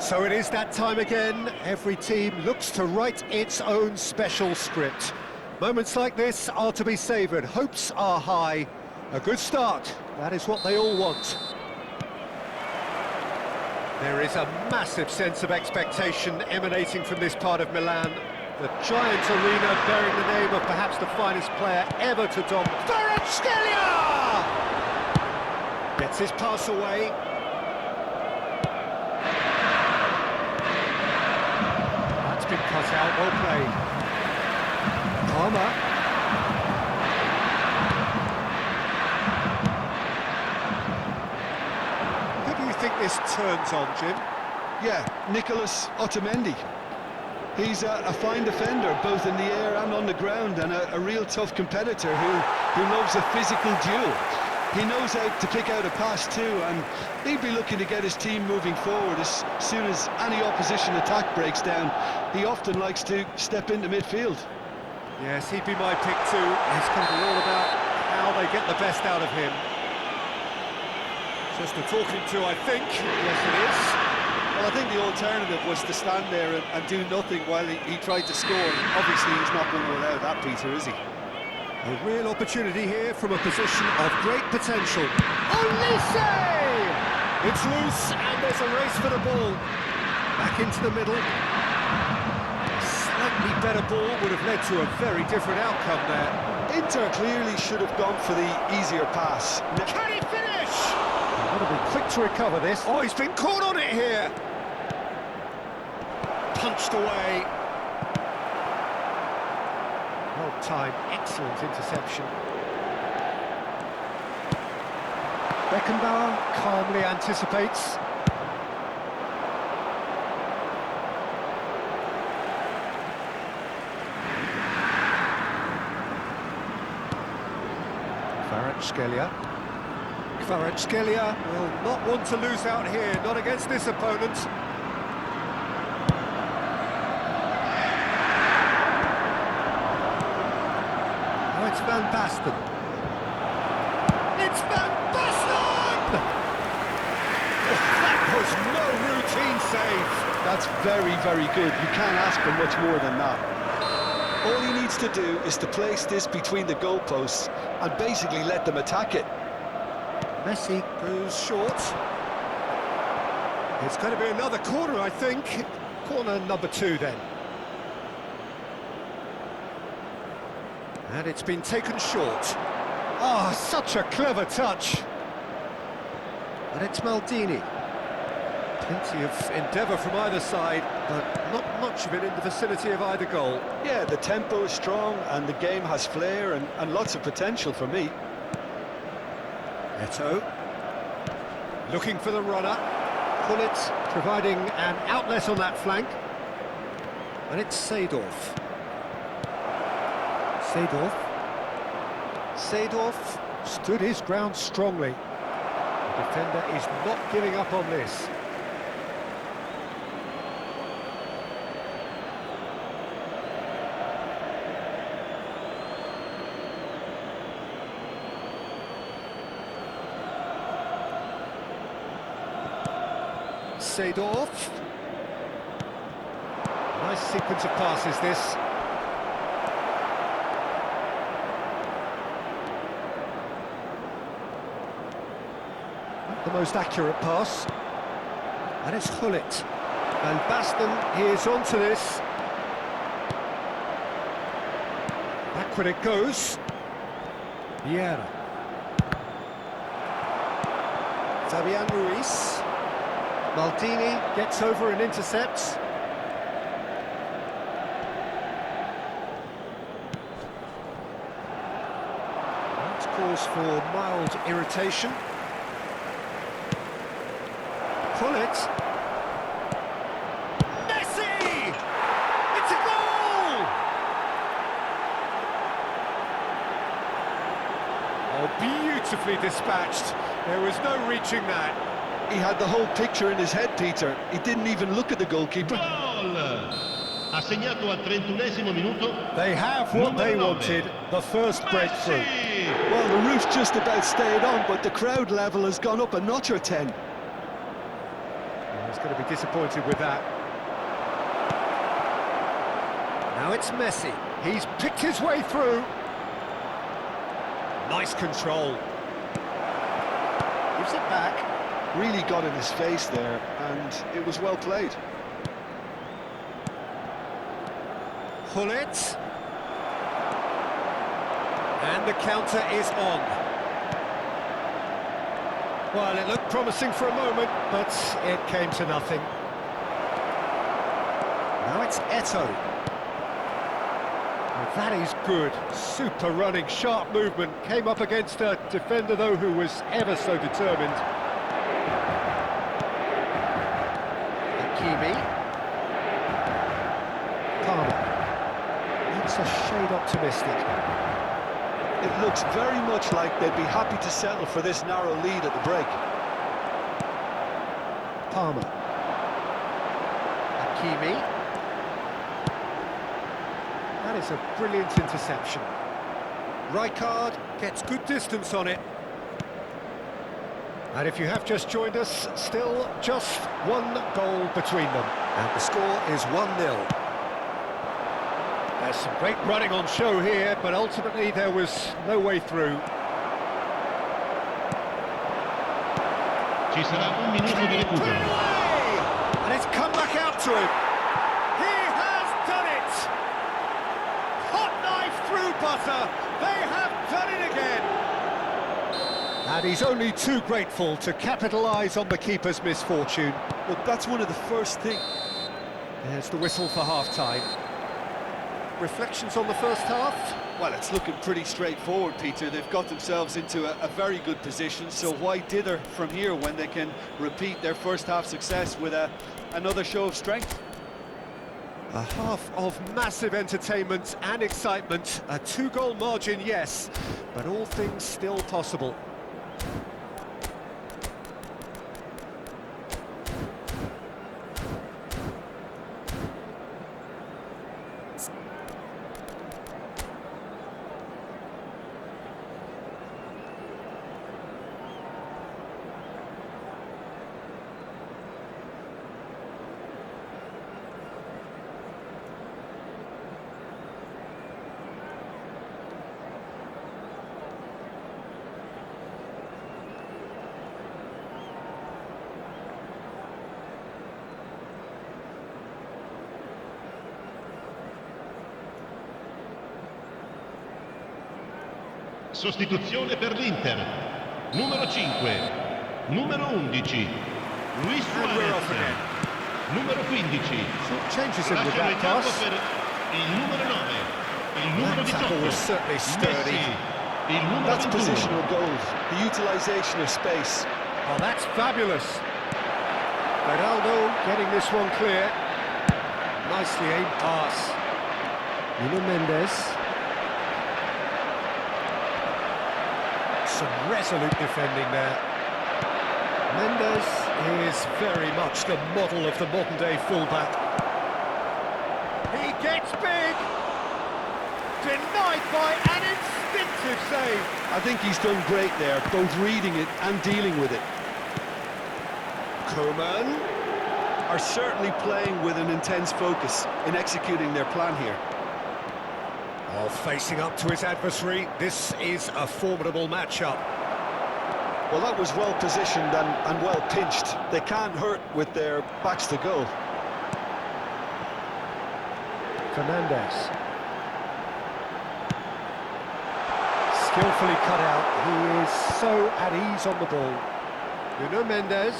So it is that time again. Every team looks to write its own special script. Moments like this are to be savoured. Hopes are high. A good start, that is what they all want. There is a massive sense of expectation emanating from this part of Milan. The giant arena bearing the name of perhaps the finest player ever to dom. Kvaratskhelia! Gets his pass away. That's been cut out, well played. Palmer. Who do you think this turns on, Jim? Yeah, Nicolas Otamendi. He's a fine defender, both in the air and on the ground, and a real tough competitor who loves a physical duel. He knows how to pick out a pass too, and he'd be looking to get his team moving forward as soon as any opposition attack breaks down. He often likes to step into midfield. Yes, he'd be my pick too. It's going to be all about how they get the best out of him. Just a talking to, I think. Yes, it is. Well, I think the alternative was to stand there and do nothing while he tried to score. Obviously, he's not going to allow that, Peter, is he? A real opportunity here from a position of great potential. Olise! It's loose, and there's a race for the ball. Back into the middle. A slightly better ball would have led to a very different outcome there. Inter clearly should have gone for the easier pass. Can he finish? Got to be quick to recover this. Oh, he's been caught on it here. Punched away. Well timed, excellent interception. Beckenbauer calmly anticipates. Kvaratskhelia will not want to lose out here, not against this opponent. Oh, it's Van Basten. It's Van Basten! Oh, that was no routine save. That's very, very good. You can't ask for much more than that. All he needs to do is to place this between the goalposts and basically let them attack it. Messi goes short. It's going to be another corner, I think. Corner number 2, then. And it's been taken short. Ah, such a clever touch. And it's Maldini. Plenty of endeavour from either side, but not much of it in the vicinity of either goal. Yeah, the tempo is strong and the game has flair and lots of potential for me. Eto'o. Looking for the runner. Gullit providing an outlet on that flank. And it's Seedorf. Seedorf stood his ground strongly. The defender is not giving up on this. Seedorf. Nice sequence of passes, this. Not the most accurate pass. And it's Gullit. Van Basten is onto this. Backward it goes. Vieira. Fabian Ruiz. Maldini gets over and intercepts. That calls for mild irritation. Gullit. Messi! It's a goal! Oh, beautifully dispatched. There was no reaching that. He had the whole picture in his head, Peter. He didn't even look at the goalkeeper. Ha segnato al 31esimo minuto. They have what they wanted, the first breakthrough. Well, the roof's just about stayed on, but the crowd level has gone up a notch or 10. He's going to be disappointed with that. Now it's Messi. He's picked his way through. Nice control. Gives it back. Really got in his face there, and it was well played. Gullit. And the counter is on. Well, it looked promising for a moment, but it came to nothing. Now it's Eto'o. Well, that is good. Super running, sharp movement. Came up against a defender, though, who was ever so determined. Hakimi. Palmer. Looks a shade optimistic. It looks very much like they'd be happy to settle for this narrow lead at the break. Palmer. Hakimi. That is a brilliant interception. Rijkaard gets good distance on it. And if you have just joined us, still just one goal between them. And the score is 1-0. There's some great running on show here, but ultimately there was no way through. Ci sarà un minuto di recupero. And it's come back out to him. He has done it! Hot knife through butter. They have done it again. And he's only too grateful to capitalise on the keeper's misfortune. Look, that's one of the first things. There's the whistle for half-time. Reflections on the first half? Well, it's looking pretty straightforward, Peter. They've got themselves into a very good position, so why dither from here when they can repeat their first half success with another show of strength? A half of massive entertainment and excitement. A 2-goal margin, yes, but all things still possible. Sostituzione per l'Inter. Numero 5, numero 11, Luis Suarez. Numero 15. Changes him with Lasciano il that campo pass. per il numero 9, il numero That tackle 18, was certainly sturdy. Messi, il numero That's 21. positional gold, the utilisation of space. Oh, that's fabulous. Ronaldo getting this one clear. Nicely aimed pass. Nuno Mendes. Some resolute defending there. Mendes is very much the model of the modern-day fullback. He gets big. Denied by an instinctive save. I think he's done great there, both reading it and dealing with it. Koeman. Are certainly playing with an intense focus in executing their plan here. Oh, facing up to his adversary, this is a formidable matchup. Well, that was well positioned and well pinched. They can't hurt with their backs to goal. Fernandes. Skillfully cut out. He is so at ease on the ball. Nuno Mendes.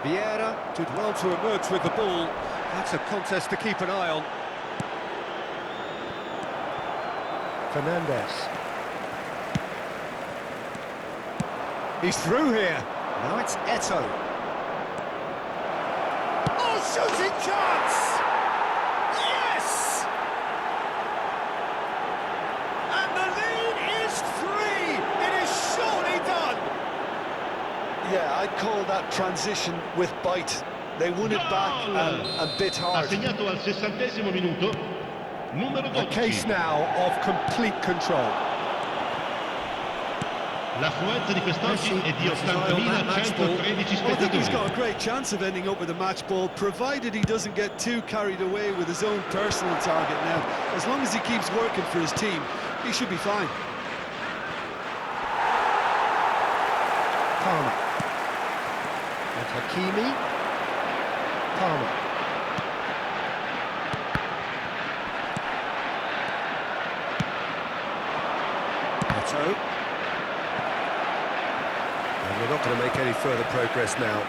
Vieira did well to emerge with the ball. That's a contest to keep an eye on. Fernandes. He's through here. Now it's Eto'o. Oh, shooting chance! Yes! And the lead is 3. It is surely done. Yeah, I'd call that transition with bite. They won it back and bit Ha hard. segnato al 60° minuto, numero A case 12. now of complete control. L'affluenza di quest'oggi è di Messi has his eye on that match ball. 80.113 Well, I think he's got spettatori. a great chance of ending up with a match ball, provided he doesn't get too carried away with his own personal target now. As long as he keeps working for his team, he should be fine. Palmer. And Hakimi. Palmer. Neto. And we're not going to make any further progress now.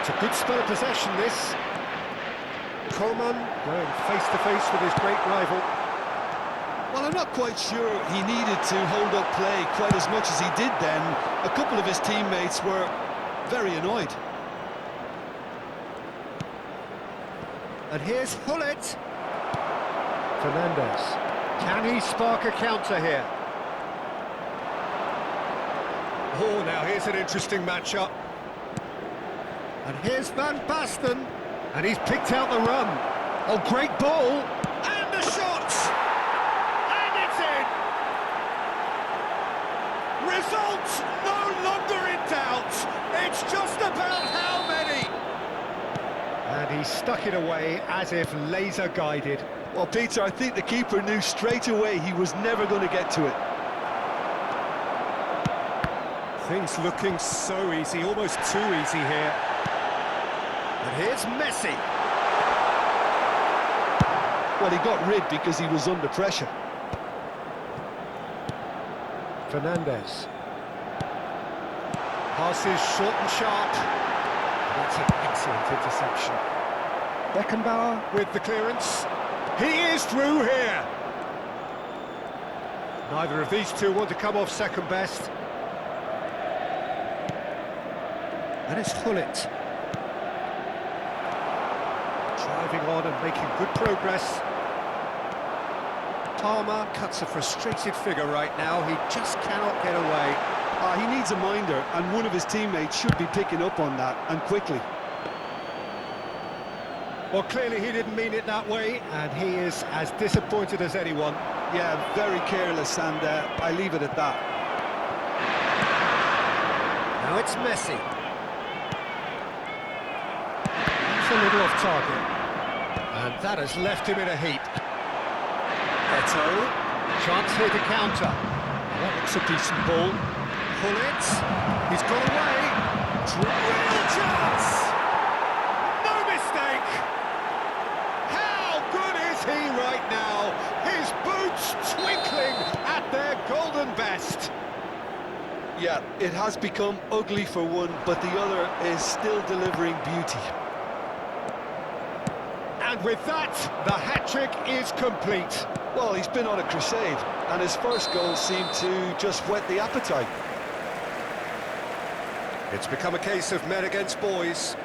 It's a good spell of possession, this. Coman going face-to-face with his great rival. Well, I'm not quite sure he needed to hold up play quite as much as he did then. A couple of his teammates were very annoyed. And here's Hullet. Fernandes. Can he spark a counter here? Oh, now here's an interesting matchup. And here's Van Basten. And he's picked out the run. Oh, great ball. And the shot! And it's in! Result no longer in doubt. It's just about how many. And he stuck it away as if laser guided. Well, Peter, I think the keeper knew straight away he was never going to get to it. Things looking so easy, almost too easy here. And here's Messi. Well, he got rid because he was under pressure. Fernandes. Passes short and sharp. That's an excellent interception. Beckenbauer with the clearance. He is through here. Neither of these two want to come off second best. And it's Hullet. Driving on and making good progress. Palmer cuts a frustrated figure right now. He just cannot get away. He needs a minder, and one of his teammates should be picking up on that, and quickly. Well, clearly he didn't mean it that way, and he is as disappointed as anyone. Yeah, very careless, and I leave it at that. Now it's Messi. It's a little off target. And that has left him in a heap. Neto. Chance here to counter. That looks a decent ball. Hullet. He's got away. Real chance! No mistake! How good is he right now? His boots twinkling at their golden best. Yeah, it has become ugly for one, but the other is still delivering beauty. And with that, the hat-trick is complete. Well, he's been on a crusade, and his first goal seemed to just whet the appetite. It's become a case of men against boys.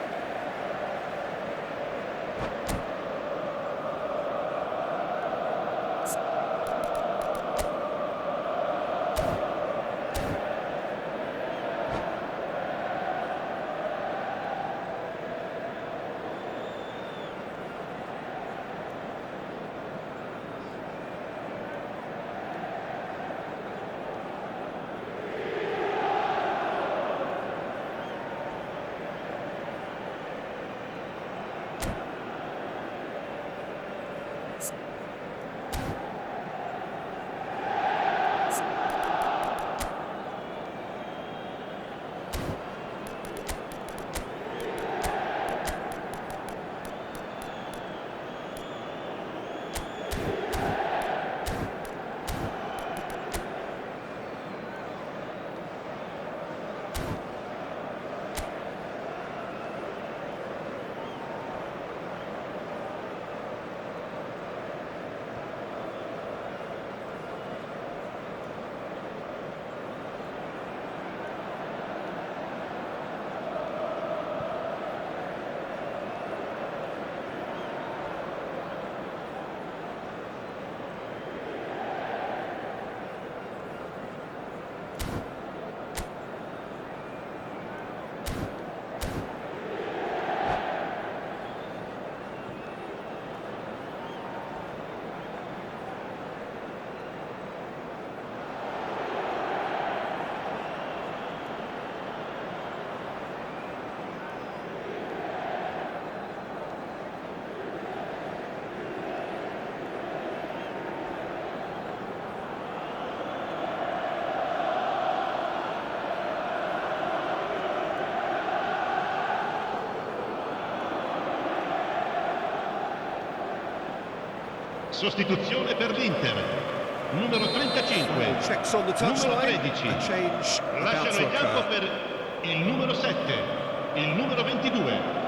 Sostituzione per l'Inter. Numero 35. Checks on the Numero touchline. 13. A change about Lasciano to il campo occur. per il numero 7, il numero 22.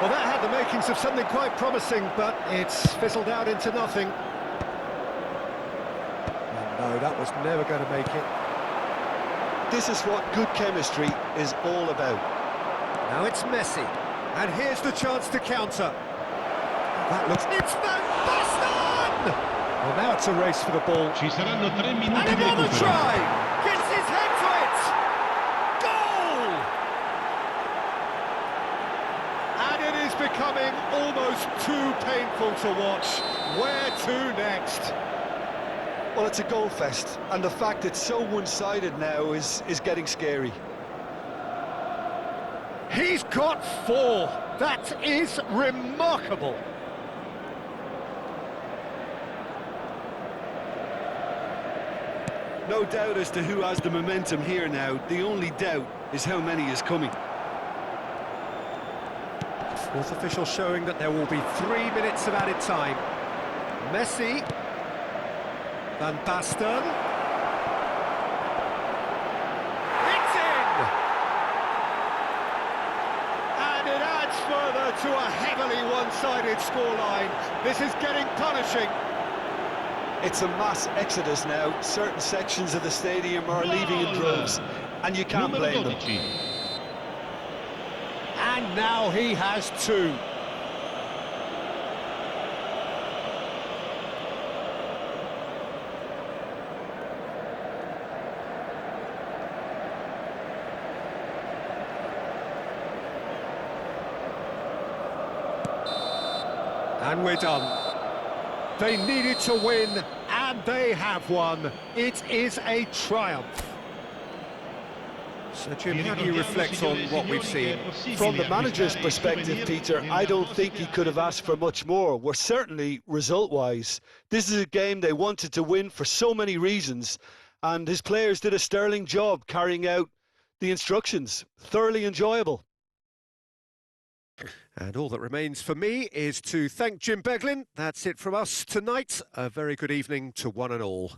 Well, that had the makings of something quite promising, but it's fizzled out into nothing. And no, that was never going to make it. This is what good chemistry is all about. Now it's Messi, and here's the chance to counter. That looks... It's Van Basten! Well, now it's a race for the ball. Ci saranno 3 And minuti di another recupero. try! Gets his head to it! Goal! And it is becoming almost too painful to watch. Where to next? Well, it's a goal fest, and the fact it's so one-sided now is getting scary. He's got 4. That is remarkable. No doubt as to who has the momentum here now. The only doubt is how many is coming. Fourth official showing that there will be 3 minutes of added time. Messi. Van Basten. It's in! And it adds further to a heavily one-sided scoreline. This is getting punishing. It's a mass exodus now. Certain sections of the stadium are leaving in droves, and you can't Numero blame them. 12. And now he has 2. And we're done. They needed to win, and they have won. It is a triumph. So, Jim, how do you reflect on what we've seen? From the manager's perspective, Peter, I don't think he could have asked for much more. We're certainly result-wise. This is a game they wanted to win for so many reasons, and his players did a sterling job carrying out the instructions. Thoroughly enjoyable. And all that remains for me is to thank Jim Beglin. That's it from us tonight. A very good evening to one and all.